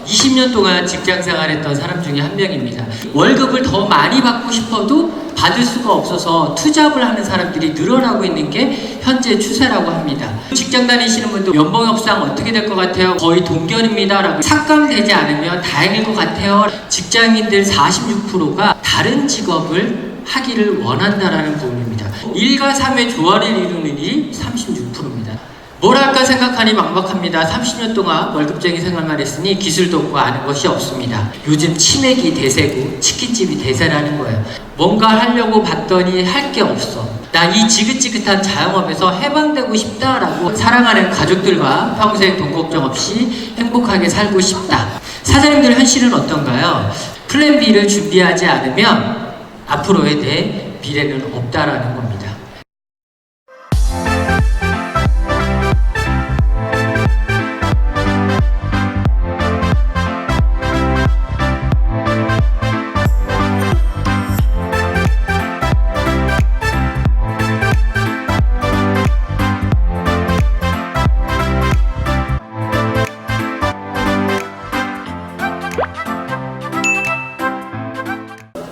20년 동안 직장 생활했던 사람 중에 한 명입니다. 월급을 더 많이 받고 싶어도 받을 수가 없어서 투잡을 하는 사람들이 늘어나고 있는 게 현재 추세라고 합니다. 직장 다니시는 분도 연봉 협상 어떻게 될 것 같아요? 거의 동결입니다 라고 삭감되지 않으면 다행일 것 같아요. 직장인들 46%가 다른 직업을 하기를 원한다라는 부분입니다. 1과 3의 조화를 이루는 일이 36%입니다. 뭘 할까 생각하니 막막합니다. 30년 동안 월급쟁이 생활만 했으니 기술도 없고 아는 것이 없습니다. 요즘 치맥이 대세고 치킨집이 대세라는 거예요. 뭔가 하려고 봤더니 할 게 없어. 나 이 지긋지긋한 자영업에서 해방되고 싶다라고 사랑하는 가족들과 평생 돈 걱정 없이 행복하게 살고 싶다. 사장님들 현실은 어떤가요? 플랜 B를 준비하지 않으면 앞으로에 대해 미래는 없다라는 겁니다.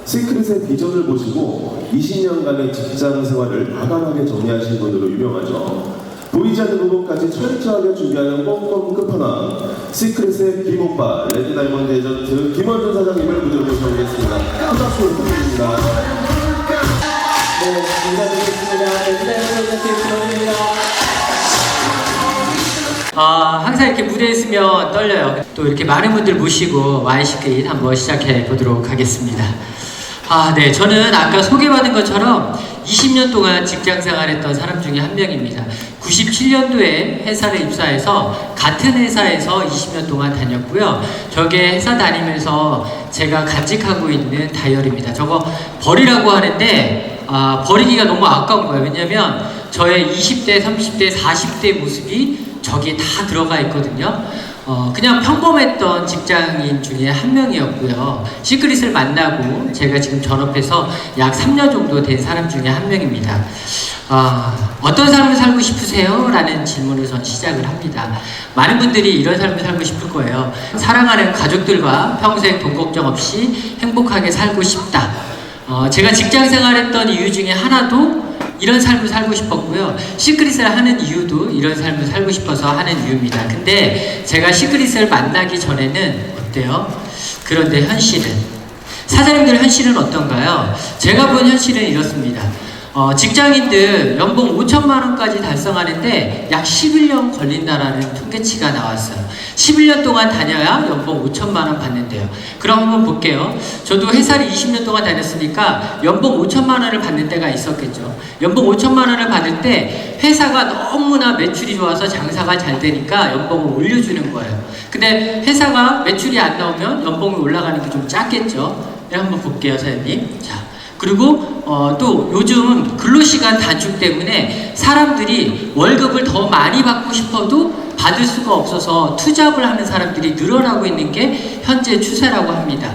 시크릿의 비전을 보시고 20년간의 직장 생활을 과감하게 정리하신 분으로 유명하죠. 보이지 않는 부분까지 철저하게 준비하는 꼼꼼 끝판왕 시크릿의 김오빠 레드다이먼드 에전트 김원준 사장님을 무대로 모셔보겠습니다. 큰 박수 부탁드립니다. 네, 인사드리겠습니다. 레드다이먼드 에전트 김원준입니다. 항상 이렇게 무대에 있으면 떨려요. 또 이렇게 많은 분들 모시고 와이시크릿 한번 시작해 보도록 하겠습니다. 네, 저는 아까 소개받은 것처럼 20년 동안 직장 생활했던 사람 중에 한 명입니다. 97년도에 회사를 입사해서 같은 회사에서 20년 동안 다녔고요. 저게 회사 다니면서 제가 간직하고 있는 다이어리입니다. 저거 버리라고 하는데 버리기가 너무 아까운 거예요. 왜냐면 저의 20대, 30대, 40대 모습이 저기에 다 들어가 있거든요. 그냥 평범했던 직장인 중에 한 명이었고요. 시크릿을 만나고 제가 지금 전업해서 약 3년 정도 된 사람 중에 한 명입니다. 어떤 삶을 살고 싶으세요? 라는 질문을 전 시작을 합니다. 많은 분들이 이런 삶을 살고 싶을 거예요. 사랑하는 가족들과 평생 돈 걱정 없이 행복하게 살고 싶다. 제가 직장 생활했던 이유 중에 하나도 이런 삶을 살고 싶었고요. 시크릿을 하는 이유도 이런 삶을 살고 싶어서 하는 이유입니다. 근데 제가 시크릿을 만나기 전에는 어때요? 그런데 현실은? 사장님들 현실은 어떤가요? 제가 본 현실은 이렇습니다. 직장인들 연봉 5천만 원까지 달성하는데 약 11년 걸린다라는 통계치가 나왔어요. 11년 동안 다녀야 연봉 5천만 원 받는데요. 그럼 한번 볼게요. 저도 회사를 20년 동안 다녔으니까 연봉 5천만 원을 받는 때가 있었겠죠. 연봉 5천만 원을 받을 때 회사가 너무나 매출이 좋아서 장사가 잘 되니까 연봉을 올려주는 거예요. 근데 회사가 매출이 안 나오면 연봉이 올라가는 게 좀 작겠죠. 네, 한번 볼게요, 사장님. 자. 그리고 또 요즘 근로시간 단축 때문에 사람들이 월급을 더 많이 받고 싶어도 받을 수가 없어서 투잡을 하는 사람들이 늘어나고 있는 게 현재 추세라고 합니다.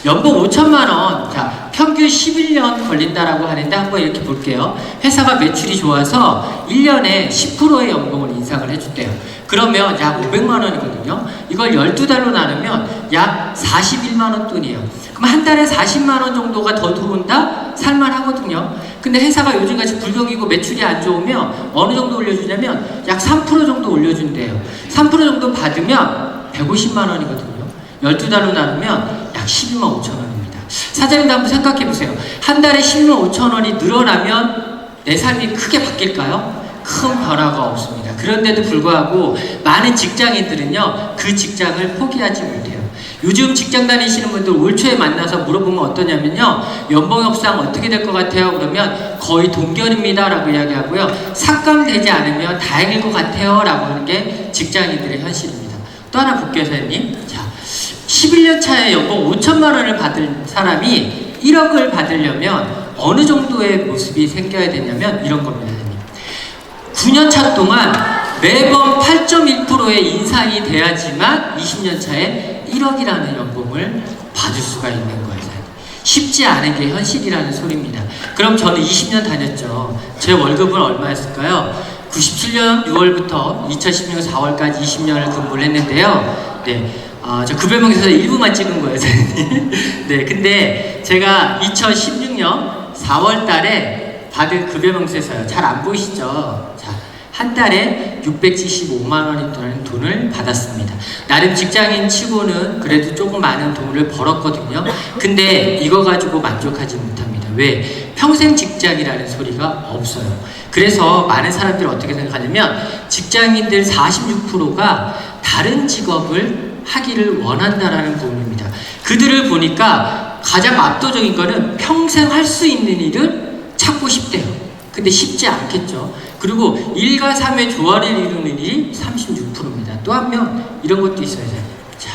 연봉 5천만 원, 자, 평균 11년 걸린다라고 하는데 한번 이렇게 볼게요. 회사가 매출이 좋아서 1년에 10%의 연봉을 인상을 해줬대요. 그러면 약 500만 원이거든요. 이걸 12달로 나누면 약 41만 원 돈이에요. 그럼 한 달에 40만 원 정도가 더 들어온다? 살만하거든요. 근데 회사가 요즘같이 불경기고 매출이 안 좋으면 어느 정도 올려주냐면 약 3% 정도 올려준대요. 3% 정도 받으면 150만 원이거든요. 12달로 나누면 약 12만 5천 원입니다. 사장님도 한번 생각해 보세요. 한 달에 12만 5천 원이 늘어나면 내 삶이 크게 바뀔까요? 큰 변화가 없습니다. 그런데도 불구하고 많은 직장인들은요, 그 직장을 포기하지 못해요. 요즘 직장 다니시는 분들 올 초에 만나서 물어보면 어떠냐면요, 연봉 협상 어떻게 될 것 같아요? 그러면 거의 동결입니다 라고 이야기하고요, 삭감되지 않으면 다행일 것 같아요 라고 하는 게 직장인들의 현실입니다. 또 하나 볼게요, 사장님. 자, 11년 차에 연봉 5천만 원을 받을 사람이 1억을 받으려면 어느 정도의 모습이 생겨야 되냐면 이런 겁니다. 9년 차 동안 매번 8.1%의 인상이 돼야지만 20년 차에 1억이라는 연봉을 받을 수가 있는 거예요. 쉽지 않은 게 현실이라는 소리입니다. 그럼 저는 20년 다녔죠. 제 월급은 얼마였을까요? 97년 6월부터 2016년 4월까지 20년을 근무를 했는데요. 네, 저 급여명세서 일부만 찍은 거예요, 선생님. 네, 근데 제가 2016년 4월 달에 받은 급여명세서요. 잘 안 보이시죠? 자, 한 달에 675만 원이라는 돈을 받았습니다. 나름 직장인 치고는 그래도 조금 많은 돈을 벌었거든요. 근데 이거 가지고 만족하지 못합니다. 왜? 평생 직장이라는 소리가 없어요. 그래서 많은 사람들이 어떻게 생각하냐면 직장인들 46%가 다른 직업을 하기를 원한다라는 부분입니다. 그들을 보니까 가장 압도적인 거는 평생 할 수 있는 일을 찾고 싶대요. 근데 쉽지 않겠죠. 그리고 일과 삶의 조화를 이루는 일이 36%입니다. 또 한 명 이런 것도 있어요. 자,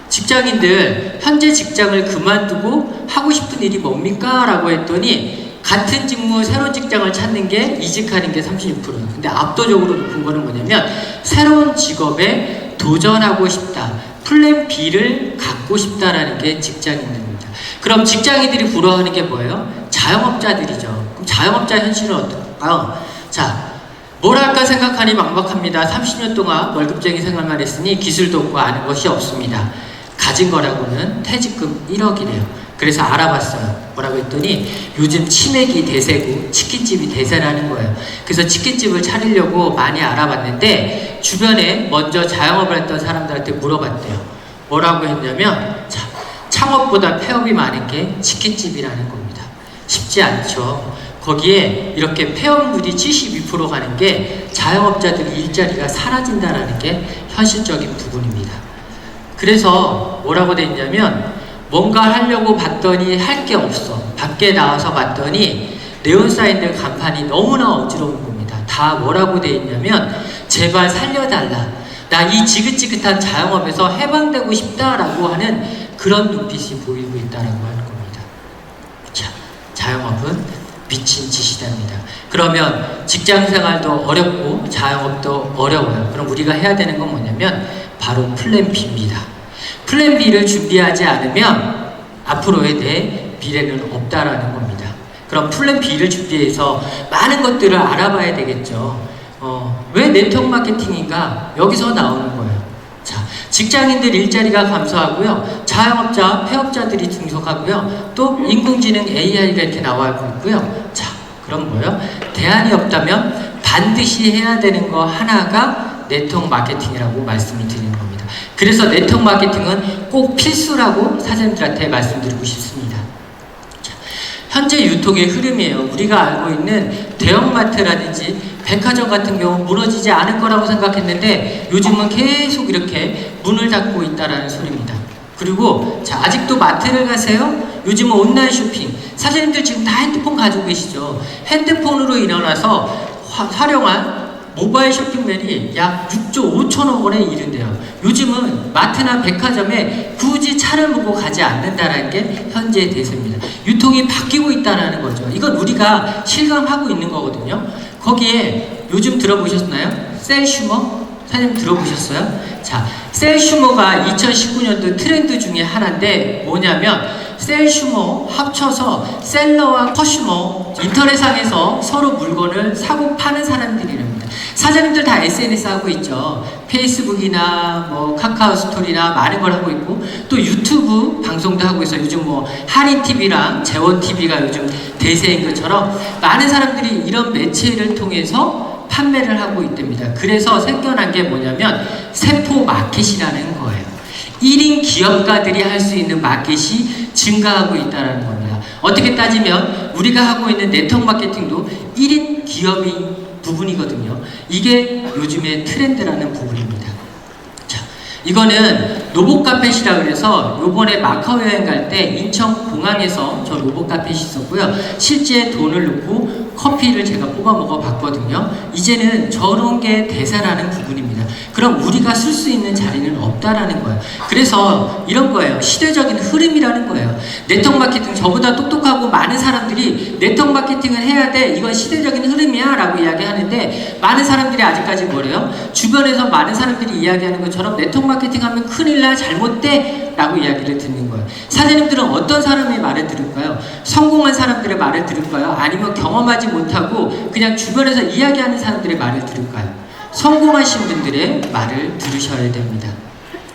직장인들 현재 직장을 그만두고 하고 싶은 일이 뭡니까? 라고 했더니 같은 직무 새로운 직장을 찾는 게 이직하는 게 36%예요. 근데 압도적으로 높은 거는 뭐냐면 새로운 직업에 도전하고 싶다. 플랜 B를 갖고 싶다라는 게 직장인들입니다. 그럼 직장인들이 부러워하는 게 뭐예요? 자영업자들이죠. 그럼 자영업자 현실은 어떨까요? 자, 뭘 할까 생각하니 막막합니다. 30년 동안 월급쟁이 생활만 했으니 기술도 없고 아는 것이 없습니다. 가진 거라고는 퇴직금 1억이래요. 그래서 알아봤어요. 뭐라고 했더니 요즘 치맥이 대세고 치킨집이 대세라는 거예요. 그래서 치킨집을 차리려고 많이 알아봤는데 주변에 먼저 자영업을 했던 사람들한테 물어봤대요. 뭐라고 했냐면 자, 창업보다 폐업이 많은 게 치킨집이라는 겁니다. 쉽지 않죠. 거기에 이렇게 폐업률이 72% 가는 게 자영업자들이 일자리가 사라진다는 게 현실적인 부분입니다. 그래서 뭐라고 돼 있냐면 뭔가 하려고 봤더니 할 게 없어. 밖에 나와서 봤더니 네온사인들 간판이 너무나 어지러운 겁니다. 다 뭐라고 돼 있냐면 제발 살려달라. 나 이 지긋지긋한 자영업에서 해방되고 싶다라고 하는 그런 눈빛이 보이고 있다라고 하는 겁니다. 자, 자영업은 미친 짓이랍니다. 그러면 직장생활도 어렵고 자영업도 어려워요. 그럼 우리가 해야 되는 건 뭐냐면 바로 플랜 B입니다. 플랜 B를 준비하지 않으면 앞으로에 대해 미래는 없다라는 겁니다. 그럼 플랜 B를 준비해서 많은 것들을 알아봐야 되겠죠. 왜 네트워크 마케팅인가? 여기서 나오는 거예요. 자, 직장인들 일자리가 감소하고요. 자영업자, 폐업자들이 증속하고요. 또 인공지능 AI가 이렇게 나와고 있고요. 자, 그럼 뭐예요? 대안이 없다면 반드시 해야 되는 거 하나가 네트워크 마케팅이라고 말씀을 드리는 겁니다. 그래서 네트워크 마케팅은 꼭 필수라고 사장님들한테 말씀드리고 싶습니다. 자, 현재 유통의 흐름이에요. 우리가 알고 있는 대형마트라든지 백화점 같은 경우 무너지지 않을 거라고 생각했는데 요즘은 계속 이렇게 문을 닫고 있다라는 소리입니다. 그리고 자, 아직도 마트를 가세요? 요즘은 온라인 쇼핑. 사장님들 지금 다 핸드폰 가지고 계시죠? 핸드폰으로 일어나서 활용한 모바일 쇼핑맨이 약 6조 5천억 원에 이른대요. 요즘은 마트나 백화점에 굳이 차를 몰고 가지 않는다는 게 현재의 대세입니다. 유통이 바뀌고 있다는 거죠. 이건 우리가 실감하고 있는 거거든요. 거기에 요즘 들어보셨나요? 셀슈머? 사장님 들어보셨어요? 자, 셀슈머가 2019년도 트렌드 중에 하나인데 뭐냐면 셀슈머 합쳐서 셀러와 커슈머 인터넷상에서 서로 물건을 사고 파는 사람들이랍니다. 사장님들 다 SNS 하고 있죠. 페이스북이나 뭐 카카오 스토리나 많은 걸 하고 있고 또 유튜브 방송도 하고 있어요. 요즘 뭐 할인TV랑 재원TV가 요즘 대세인 것처럼 많은 사람들이 이런 매체를 통해서 판매를 하고 있답니다. 그래서 생겨난 게 뭐냐면 세포 마켓이라는 거예요. 1인 기업가들이 할 수 있는 마켓이 증가하고 있다는 겁니다. 어떻게 따지면 우리가 하고 있는 네트워크 마케팅도 1인 기업이 부분이거든요. 이게 요즘의 트렌드라는 부분입니다. 자, 이거는 로봇카펫이라 그래서 요번에 마카오 여행 갈 때 인천 공항에서 저 로봇카펫이 있었고요. 실제 돈을 넣고 커피를 제가 뽑아 먹어 봤거든요. 이제는 저런 게 대세라는 부분입니다. 그럼 우리가 쓸 수 있는 자리는 없다라는 거예요. 그래서 이런 거예요. 시대적인 흐름이라는 거예요. 네트워크 마케팅 저보다 똑똑하고 많은 사람들이 네트워크 마케팅을 해야 돼. 이건 시대적인 흐름이야 라고 이야기하는데 많은 사람들이 아직까지 뭐래요? 주변에서 많은 사람들이 이야기하는 것처럼 네트워크 마케팅 하면 큰일 나 잘못돼 라고 이야기를 듣는 거예요. 사장님들은 어떤 사람의 말을 들을까요? 성공한 사람들의 말을 들을까요? 아니면 경험하지 못하고 그냥 주변에서 이야기하는 사람들의 말을 들을까요? 성공하신 분들의 말을 들으셔야 됩니다.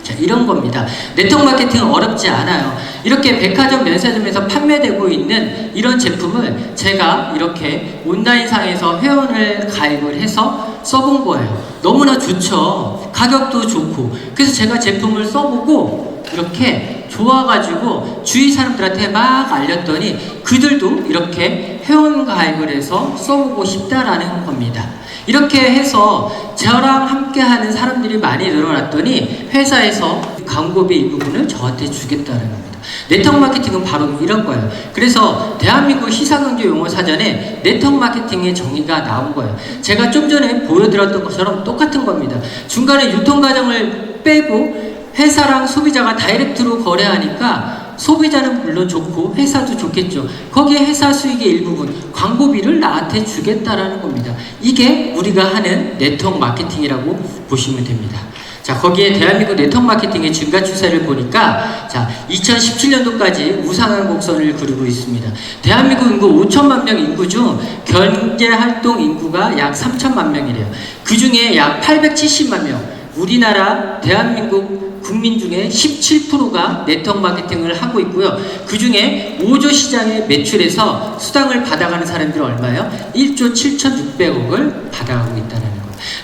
자, 이런 겁니다. 네트워크 마케팅은 어렵지 않아요. 이렇게 백화점, 면세점에서 판매되고 있는 이런 제품을 제가 이렇게 온라인상에서 회원을 가입을 해서 써본 거예요. 너무나 좋죠. 가격도 좋고. 그래서 제가 제품을 써보고 이렇게 좋아가지고 주위 사람들한테 막 알렸더니 그들도 이렇게 회원 가입을 해서 써보고 싶다라는 겁니다. 이렇게 해서 저랑 함께 하는 사람들이 많이 늘어났더니 회사에서 광고비 일부분을 저한테 주겠다는 겁니다. 네트워크 마케팅은 바로 이런 거예요. 그래서 대한민국 시사경제 용어 사전에 네트워크 마케팅의 정의가 나온 거예요. 제가 좀 전에 보여드렸던 것처럼 똑같은 겁니다. 중간에 유통 과정을 빼고 회사랑 소비자가 다이렉트로 거래하니까 소비자는 물론 좋고 회사도 좋겠죠. 거기에 회사 수익의 일부분 광고비를 나한테 주겠다라는 겁니다. 이게 우리가 하는 네트워크 마케팅이라고 보시면 됩니다. 자, 거기에 대한민국 네트워크 마케팅의 증가 추세를 보니까 자, 2017년도까지 우상한 곡선을 그리고 있습니다. 대한민국 인구 5천만 명 인구 중 경제활동 인구가 약 3천만 명이래요. 그 중에 약 870만 명, 우리나라 대한민국 국민 중에 17%가 네트워크 마케팅을 하고 있고요. 그 중에 5조 시장의 매출에서 수당을 받아가는 사람들은 얼마예요? 1조 7,600억을 받아가고 있다는 거예요.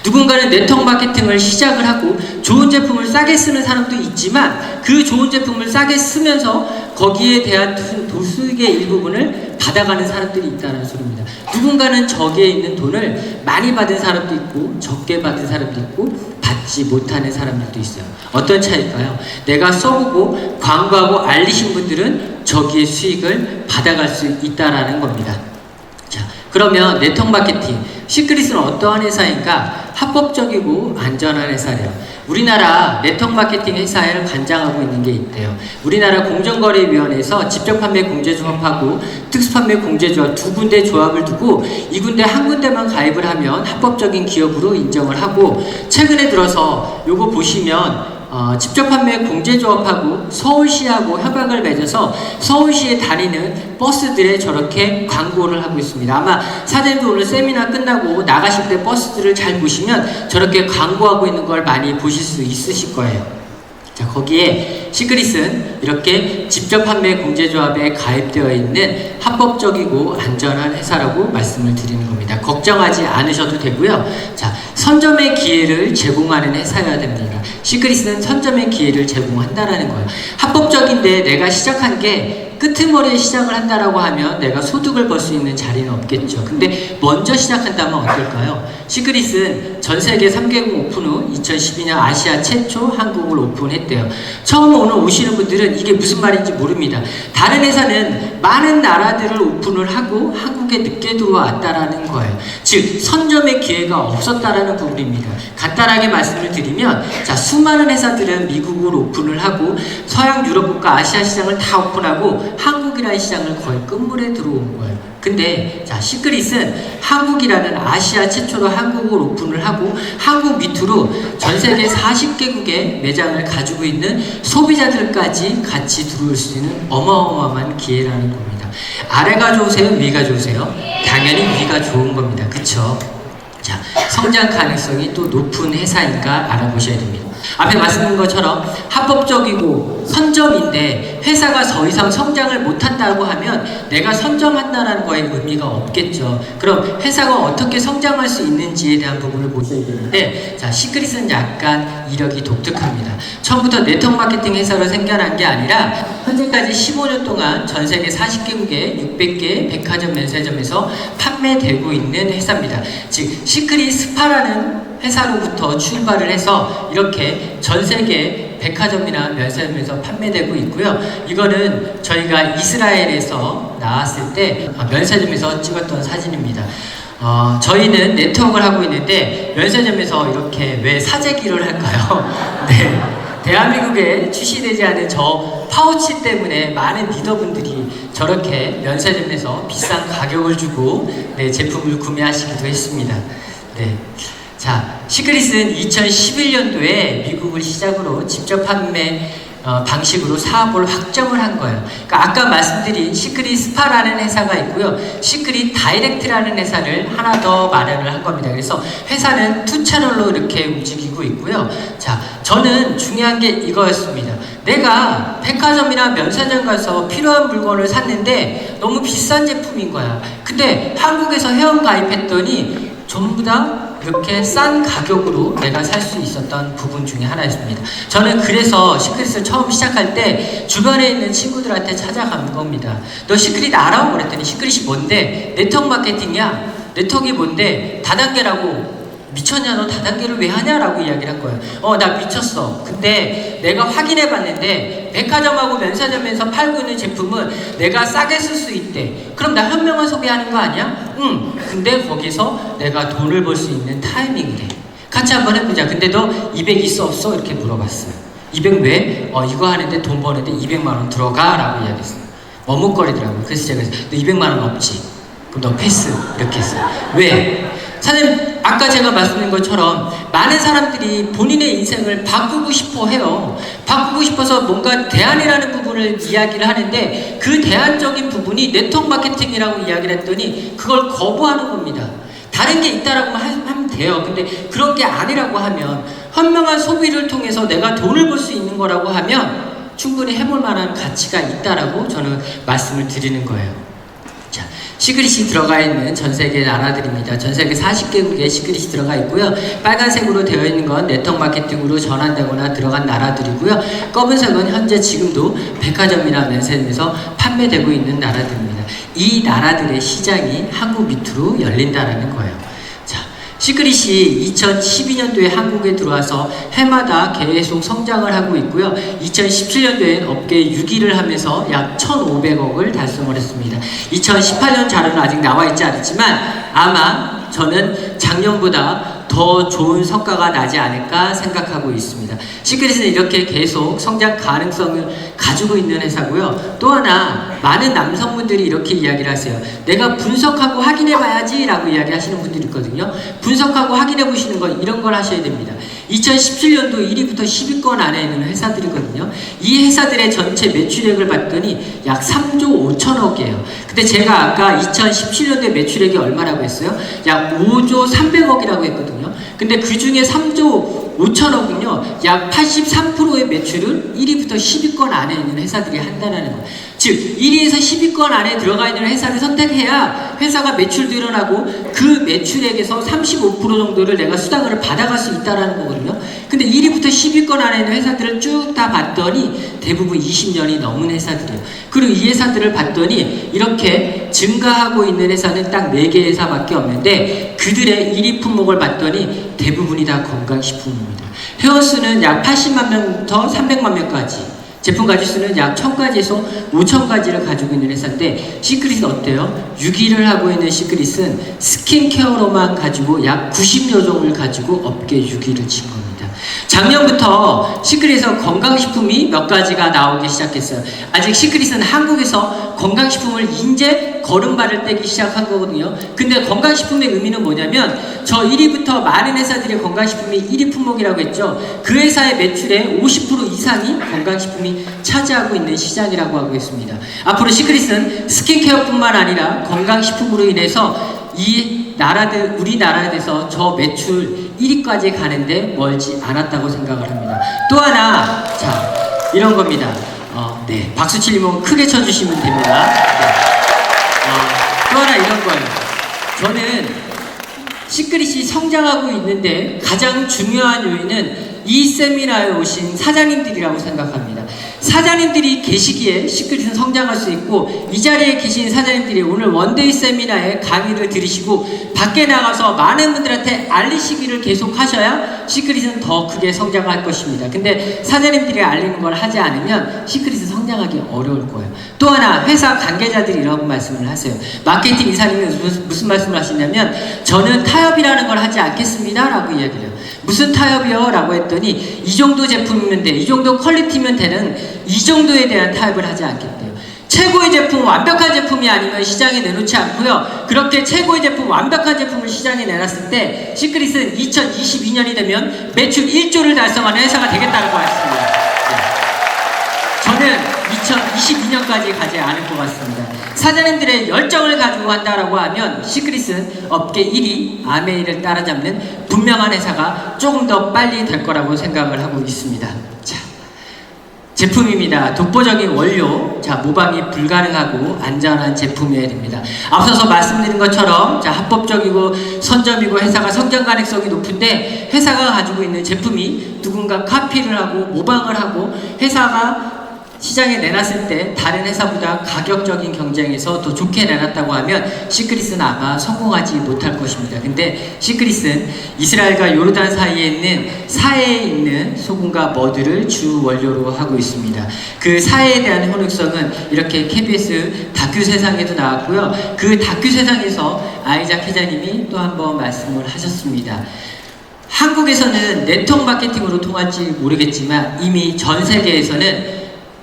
누군가는 네트워크 마케팅을 시작을 하고 좋은 제품을 싸게 쓰는 사람도 있지만 그 좋은 제품을 싸게 쓰면서 거기에 대한 도수익의 일부분을 받아가는 사람들이 있다는 소리입니다. 누군가는 저기에 있는 돈을 많이 받은 사람도 있고 적게 받은 사람도 있고 받지 못하는 사람들도 있어요. 어떤 차이일까요? 내가 써보고 광고하고 알리신 분들은 저기에 수익을 받아갈 수 있다라는 겁니다. 자, 그러면 네트워크 마케팅 시크릿은 어떠한 회사인가? 합법적이고 안전한 회사래요. 우리나라 네트워크 마케팅 회사를 관장하고 있는 게 있대요. 우리나라 공정거래위원회에서 직접 판매 공제조합하고 특수판매 공제조합 두 군데 조합을 두고 이 군데 한 군데만 가입을 하면 합법적인 기업으로 인정을 하고 최근에 들어서 요거 보시면 직접 판매 공제조합하고 서울시하고 협약을 맺어서 서울시에 다니는 버스들에 저렇게 광고를 하고 있습니다. 아마 사장님도 오늘 세미나 끝나고 나가실 때 버스들을 잘 보시면 저렇게 광고하고 있는 걸 많이 보실 수 있으실 거예요. 자, 거기에 시크릿은 이렇게 직접 판매 공제조합에 가입되어 있는 합법적이고 안전한 회사라고 말씀을 드리는 겁니다. 걱정하지 않으셔도 되고요. 자, 선점의 기회를 제공하는 회사여야 됩니다. 시크릿은 선점의 기회를 제공한다라는 거예요. 합법적인데 내가 시작한 게 끄트머리에 시작을 한다라고 하면 내가 소득을 벌 수 있는 자리는 없겠죠. 근데 먼저 시작한다면 어떨까요? 시크릿은 전 세계 3개국 오픈 후 2012년 아시아 최초 한국을 오픈했대요. 처음 오늘 오시는 분들은 이게 무슨 말인지 모릅니다. 다른 회사는 많은 나라들을 오픈을 하고 한국에 늦게 들어왔다라는 거예요. 즉 선점의 기회가 없었다라는 부분입니다. 간단하게 말씀을 드리면 자, 수많은 회사들은 미국을 오픈을 하고 서양 유럽 국가 아시아 시장을 다 오픈하고 한국이라는 시장을 거의 끝물에 들어온 거예요. 근데 자, 시크릿은 한국이라는 아시아 최초로 한국을 오픈을 하고 한국 밑으로 전 세계 40개국의 매장을 가지고 있는 소비자들까지 같이 들어올 수 있는 어마어마한 기회라는 겁니다. 아래가 좋으세요? 위가 좋으세요? 당연히 위가 좋은 겁니다. 그쵸? 자, 성장 가능성이 또 높은 회사인가 알아보셔야 됩니다. 앞에 말씀드린 것처럼 합법적이고 선점인데 회사가 더 이상 성장을 못한다고 하면 내가 선점한다는 거에 의미가 없겠죠. 그럼 회사가 어떻게 성장할 수 있는지에 대한 부분을 보셔야 되는데 자, 시크릿은 약간 이력이 독특합니다. 처음부터 네트워크 마케팅 회사로 생겨난 게 아니라 현재까지 15년 동안 전 세계 40개국의 600개 백화점 면세점에서 판매되고 있는 회사입니다. 즉 시크릿 스파라는 회사로부터 출발을 해서 이렇게 전 세계 백화점이나 면세점에서 판매되고 있고요. 이거는 저희가 이스라엘에서 나왔을 때 면세점에서 찍었던 사진입니다. 저희는 네트워크를 하고 있는데 면세점에서 이렇게 왜 사재기를 할까요? 네. 대한민국에 출시되지 않은 저 파우치 때문에 많은 리더분들이 저렇게 면세점에서 비싼 가격을 주고 네, 제품을 구매하시기도 했습니다. 네. 자, 시크릿은 2011년도에 미국을 시작으로 직접 판매 방식으로 사업을 확정을 한 거예요. 그러니까 아까 말씀드린 시크릿 스파라는 회사가 있고요. 시크릿 다이렉트라는 회사를 하나 더 마련을 한 겁니다. 그래서 회사는 2채널로 이렇게 움직이고 있고요. 자, 저는 중요한 게 이거였습니다. 내가 백화점이나 면세점 가서 필요한 물건을 샀는데 너무 비싼 제품인 거야. 근데 한국에서 회원 가입했더니 전부 다 이렇게 싼 가격으로 내가 살 수 있었던 부분 중에 하나였습니다. 저는 그래서 시크릿을 처음 시작할 때 주변에 있는 친구들한테 찾아간 겁니다. 너 시크릿 알아? 그랬더니 시크릿이 뭔데? 네트워크 마케팅이야. 네트워크가 뭔데? 다단계라고. 미쳤냐? 너 다단계를 왜 하냐? 라고 이야기를 한 거예요. 나 미쳤어. 근데 내가 확인해 봤는데 백화점하고 면세점에서 팔고 있는 제품은 내가 싸게 쓸 수 있대. 그럼 나 현명한 소비하는 거 아니야? 응. 근데 거기서 내가 돈을 벌 수 있는 타이밍이래. 같이 한번 해보자. 근데 너 200 있어 없어? 이렇게 물어봤어요. 200 왜? 이거 하는데 돈 버는데 200만 원 들어가? 라고 이야기했어요. 머뭇거리더라고요. 그래서 제가 너 200만 원 없지? 그럼 너 패스. 이렇게 했어요. 왜? 사장님, 아까 제가 말씀드린 것처럼 많은 사람들이 본인의 인생을 바꾸고 싶어 해요. 바꾸고 싶어서 뭔가 대안이라는 부분을 이야기를 하는데 그 대안적인 부분이 네트워크 마케팅이라고 이야기를 했더니 그걸 거부하는 겁니다. 다른 게 있다라고 하면 돼요. 근데 그런 게 아니라고 하면 현명한 소비를 통해서 내가 돈을 벌 수 있는 거라고 하면 충분히 해볼 만한 가치가 있다라고 저는 말씀을 드리는 거예요. 자, 시크릿이 들어가 있는 전 세계 나라들입니다. 전 세계 40개국에 시크릿이 들어가 있고요. 빨간색으로 되어 있는 건 네트워크 마케팅으로 전환되거나 들어간 나라들이고요. 검은색은 현재 지금도 백화점이나 면세점에서 판매되고 있는 나라들입니다. 이 나라들의 시장이 한국 밑으로 열린다라는 거예요. 시크릿이 2012년도에 한국에 들어와서 해마다 계속 성장을 하고 있고요. 2017년도엔 업계 6위를 하면서 약 1,500억을 달성을 했습니다. 2018년 자료는 아직 나와 있지 않지만 아마 저는 작년보다 더 좋은 성과가 나지 않을까 생각하고 있습니다. 시크릿은 이렇게 계속 성장 가능성을 가지고 있는 회사고요. 또 하나 많은 남성분들이 이렇게 이야기를 하세요. 내가 분석하고 확인해 봐야지 라고 이야기하시는 분들이 있거든요. 분석하고 확인해 보시는 건 이런 걸 하셔야 됩니다. 2017년도 1위부터 10위권 안에 있는 회사들이거든요. 이 회사들의 전체 매출액을 봤더니 약 3조 5천억이에요. 근데 제가 아까 2017년도에 매출액이 얼마라고 했어요? 약 5조 300억이라고 했거든요. 근데 그 중에 3조 5천억은요, 약 83%의 매출을 1위부터 10위권 안에 있는 회사들이 한다는 거예요. 즉, 1위에서 10위권 안에 들어가 있는 회사를 선택해야 회사가 매출도 일어나고 그 매출액에서 35% 정도를 내가 수당을 받아갈 수 있다는 거거든요. 근데 1위부터 10위권 안에 있는 회사들을 쭉 다 봤더니 대부분 20년이 넘은 회사들이에요. 그리고 이 회사들을 봤더니 이렇게 증가하고 있는 회사는 딱 4개 회사밖에 없는데 그들의 1위 품목을 봤더니 대부분이 다 건강식품입니다. 회원수는 약 80만 명부터 300만 명까지, 제품 가지수는 약 1000가지에서 5000가지를 가지고 있는 회사인데 시크릿은 어때요? 6위를 하고 있는 시크릿은 스킨케어로만 가지고 약 90여 종을 가지고 업계 6위를 친 겁니다. 작년부터 시크릿에서 건강식품이 몇 가지가 나오기 시작했어요. 아직 시크릿은 한국에서 건강식품을 이제 걸음발을 떼기 시작한 거거든요. 근데 건강식품의 의미는 뭐냐면 저 1위부터 많은 회사들이 건강식품이 1위 품목이라고 했죠. 그 회사의 매출의 50% 이상이 건강식품이 차지하고 있는 시장이라고 하고 있습니다. 앞으로 시크릿은 스킨케어뿐만 아니라 건강식품으로 인해서 이 나라들, 우리나라에서 저 매출 1위까지 가는데 멀지 않았다고 생각을 합니다. 또 하나, 자, 이런 겁니다. 네, 박수 치려면 크게 쳐주시면 됩니다. 네. 또 하나 이런 거예요. 저는 시크릿이 성장하고 있는데 가장 중요한 요인은 이 세미나에 오신 사장님들이라고 생각합니다. 사장님들이 계시기에 시크릿은 성장할 수 있고 이 자리에 계신 사장님들이 오늘 원데이 세미나에 강의를 들으시고 밖에 나가서 많은 분들한테 알리시기를 계속 하셔야 시크릿은 더 크게 성장할 것입니다. 근데 사장님들이 알리는 걸 하지 않으면 시크릿은 성장하기 어려울 거예요. 또 하나 회사 관계자들이 이런 말씀을 하세요. 마케팅 이사님은 무슨 말씀을 하시냐면 저는 타협이라는 걸 하지 않겠습니다 라고 이야기를 해요. 무슨 타협이요? 라고 했더니 이 정도 제품이면 돼, 이 정도 퀄리티면 되는 이 정도에 대한 타협을 하지 않겠대요. 최고의 제품, 완벽한 제품이 아니면 시장에 내놓지 않고요. 그렇게 최고의 제품, 완벽한 제품을 시장에 내놨을 때 시크릿은 2022년이 되면 매출 1조를 달성하는 회사가 되겠다는 거 같습니다. 네. 정성까지 가지 않을 것 같습니다. 사장님들의 열정을 가지고 한다라고 하면 시크릿은 업계 1위 아메이를 따라잡는 분명한 회사가 조금 더 빨리 될 거라고 생각을 하고 있습니다. 자, 제품입니다. 독보적인 원료, 자, 모방이 불가능하고 안전한 제품이어야 됩니다. 앞서서 말씀드린 것처럼 자, 합법적이고 선점이고 회사가 성장 가능성이 높은데 회사가 가지고 있는 제품이 누군가 카피를 하고 모방을 하고 회사가 시장에 내놨을 때 다른 회사보다 가격적인 경쟁에서 더 좋게 내놨다고 하면 시크릿은 아마 성공하지 못할 것입니다. 근데 시크릿은 이스라엘과 요르단 사이에 있는 사해에 있는 소금과 머드를 주 원료로 하고 있습니다. 그 사해에 대한 효능성은 이렇게 KBS 다큐 세상에도 나왔고요. 그 다큐 세상에서 아이작 기자님이 또 한 번 말씀을 하셨습니다. 한국에서는 네트워크 마케팅으로 통할지 모르겠지만 이미 전 세계에서는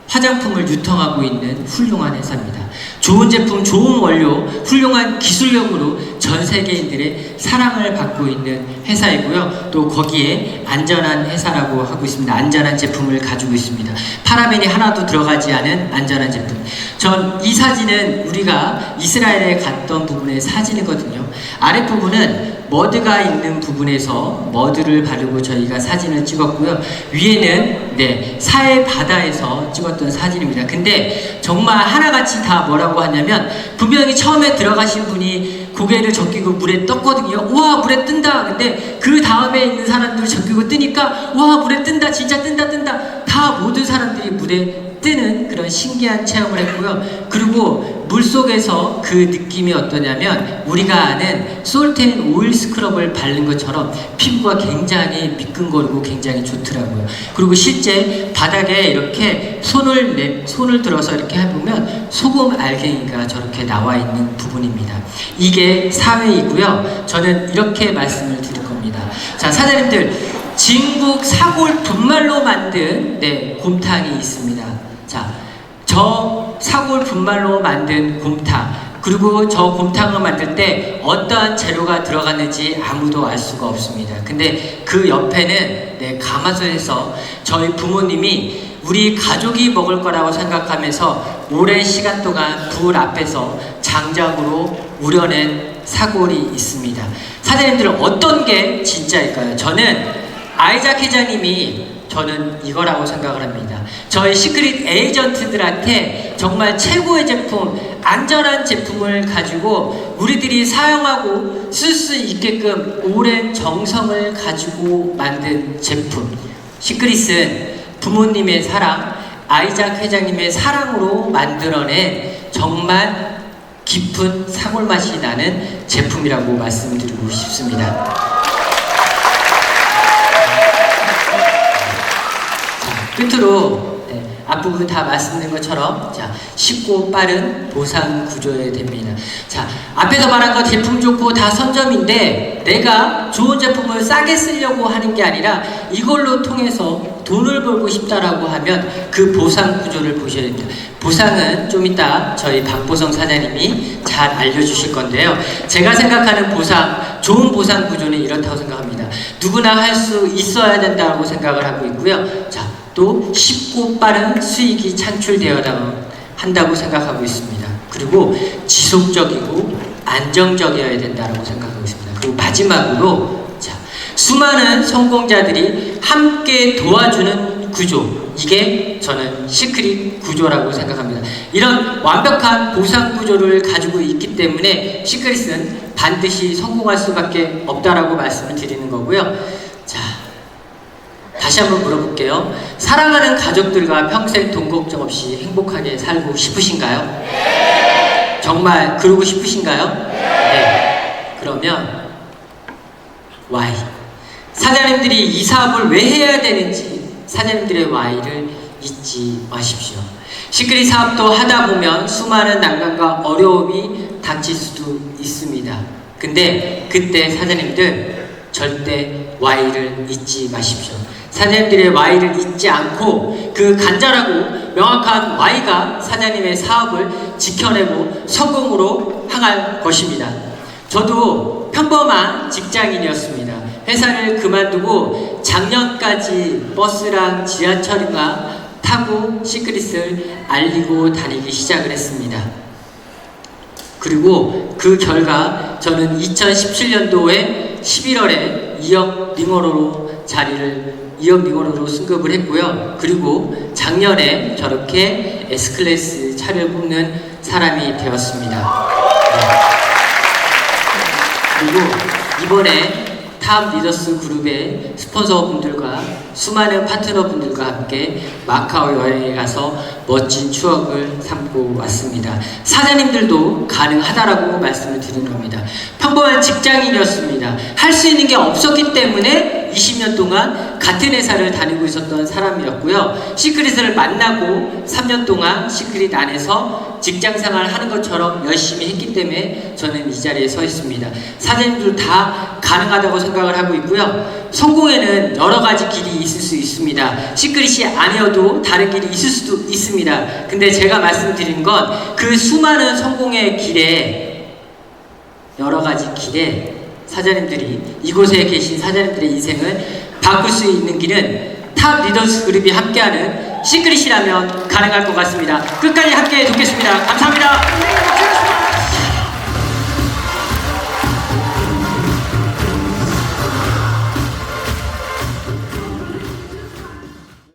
화장품을 유통하고 있는 훌륭한 회사입니다. 좋은 제품, 좋은 원료, 훌륭한 기술력으로 전 세계인들의 사랑을 받고 있는 회사이고요. 또 거기에 안전한 회사라고 하고 있습니다. 안전한 제품을 가지고 있습니다. 파라벤이 하나도 들어가지 않은 안전한 제품. 전 이 사진은 우리가 이스라엘에 갔던 부분의 사진이거든요. 아랫부분은 머드가 있는 부분에서 머드를 바르고 저희가 사진을 찍었고요. 위에는 사해 바다에서 찍었던 사진입니다. 근데 정말 하나같이 다 뭐라고 하냐면 분명히 처음에 들어가신 분이 고개를 적기고 물에 떴거든요. 와, 물에 뜬다. 근데 그 다음에 있는 사람들 적기고 뜨니까 와, 물에 뜬다. 진짜 뜬다. 다 모든 사람들이 물에 뜨는 그런 신기한 체험을 했고요. 그리고 물속에서 그 느낌이 어떠냐면 우리가 아는 솔트앤 오일 스크럽을 바른 것처럼 피부가 굉장히 미끈거리고 굉장히 좋더라고요. 그리고 실제 바닥에 이렇게 손을 들어서 이렇게 해보면 소금 알갱이가 저렇게 나와 있는 부분입니다. 이게 사회이고요. 저는 이렇게 말씀을 드릴 겁니다. 자, 사장님들, 진국 사골 분말로 만든 곰탕이 있습니다. 자, 저 사골 분말로 만든 곰탕, 그리고 저 곰탕을 만들 때 어떠한 재료가 들어갔는지 아무도 알 수가 없습니다. 근데 그 옆에는 가마솥에서 저희 부모님이 우리 가족이 먹을 거라고 생각하면서 오랜 시간 동안 불 앞에서 장작으로 우려낸 사골이 있습니다. 사장님들은 어떤 게 진짜일까요? 저는 아이작 회장님이 저는 이거라고 생각을 합니다. 저희 시크릿 에이전트들한테 정말 최고의 제품, 안전한 제품을 가지고 우리들이 사용하고 쓸 수 있게끔 오랜 정성을 가지고 만든 제품. 시크릿은 부모님의 사랑, 아이작 회장님의 사랑으로 만들어낸 정말 깊은 사골 맛이 나는 제품이라고 말씀드리고 싶습니다. 끝으로 앞부분 다 말씀드린 것처럼 자, 쉽고 빠른 보상 구조여야 됩니다. 자, 앞에서 말한 거 제품 좋고 다 선점인데 내가 좋은 제품을 싸게 쓰려고 하는 게 아니라 이걸로 통해서 돈을 벌고 싶다라고 하면 그 보상 구조를 보셔야 됩니다. 보상은 좀 이따 저희 박보성 사장님이 잘 알려주실 건데요. 제가 생각하는 보상, 좋은 보상 구조는 이렇다고 생각합니다. 누구나 할 수 있어야 된다고 생각을 하고 있고요. 자, 또 쉽고 빠른 수익이 창출되어야 한다고 생각하고 있습니다. 그리고 지속적이고 안정적이어야 된다고 생각하고 있습니다. 그리고 마지막으로 자, 수많은 성공자들이 함께 도와주는 구조, 이게 저는 시크릿 구조라고 생각합니다. 이런 완벽한 보상 구조를 가지고 있기 때문에 시크릿은 반드시 성공할 수밖에 없다라고 말씀을 드리는 거고요. 다시 한번 물어볼게요. 사랑하는 가족들과 평생 돈 걱정 없이 행복하게 살고 싶으신가요? 네. 정말 그러고 싶으신가요? 네. 그러면 why? 사장님들이 이 사업을 왜 해야 되는지 사장님들의 why를 잊지 마십시오. 시크릿 사업도 하다 보면 수많은 난관과 어려움이 닥칠 수도 있습니다. 근데 그때 사장님들 절대 why를 잊지 마십시오. 사장님들의 Y를 잊지 않고 그 간절하고 명확한 Y가 사장님의 사업을 지켜내고 성공으로 향할 것입니다. 저도 평범한 직장인이었습니다. 회사를 그만두고 작년까지 버스랑 지하철이나 타고 시크릿을 알리고 다니기 시작을 했습니다. 그리고 그 결과 저는 2017년도에 11월에 2억 링어로로 승급을 했고요. 그리고 작년에 저렇게 S클래스 차를 뽑는 사람이 되었습니다. 그리고 이번에 탑 리더스 그룹의 스폰서분들과 수많은 파트너분들과 함께 마카오 여행에 가서 멋진 추억을 삼고 왔습니다. 사장님들도 가능하다라고 말씀을 드리는 겁니다. 평범한 직장인이었습니다. 할 수 있는 게 없었기 때문에 20년 동안 같은 회사를 다니고 있었던 사람이었고요. 시크릿을 만나고 3년 동안 시크릿 안에서 직장생활 하는 것처럼 열심히 했기 때문에 저는 이 자리에 서 있습니다. 사장님들 다 가능하다고 생각을 하고 있고요. 성공에는 여러 가지 길이 있을 수 있습니다. 시크릿이 아니어도 다른 길이 있을 수도 있습니다. 근데 제가 말씀드린 건 그 수많은 성공의 길에 여러 가지 길에 사장님들이 이곳에 계신 사장님들의 인생을 바꿀 수 있는 길은 탑 리더스 그룹이 함께하는 시크릿이라면 가능할 것 같습니다. 끝까지 함께 돕겠습니다. 감사합니다.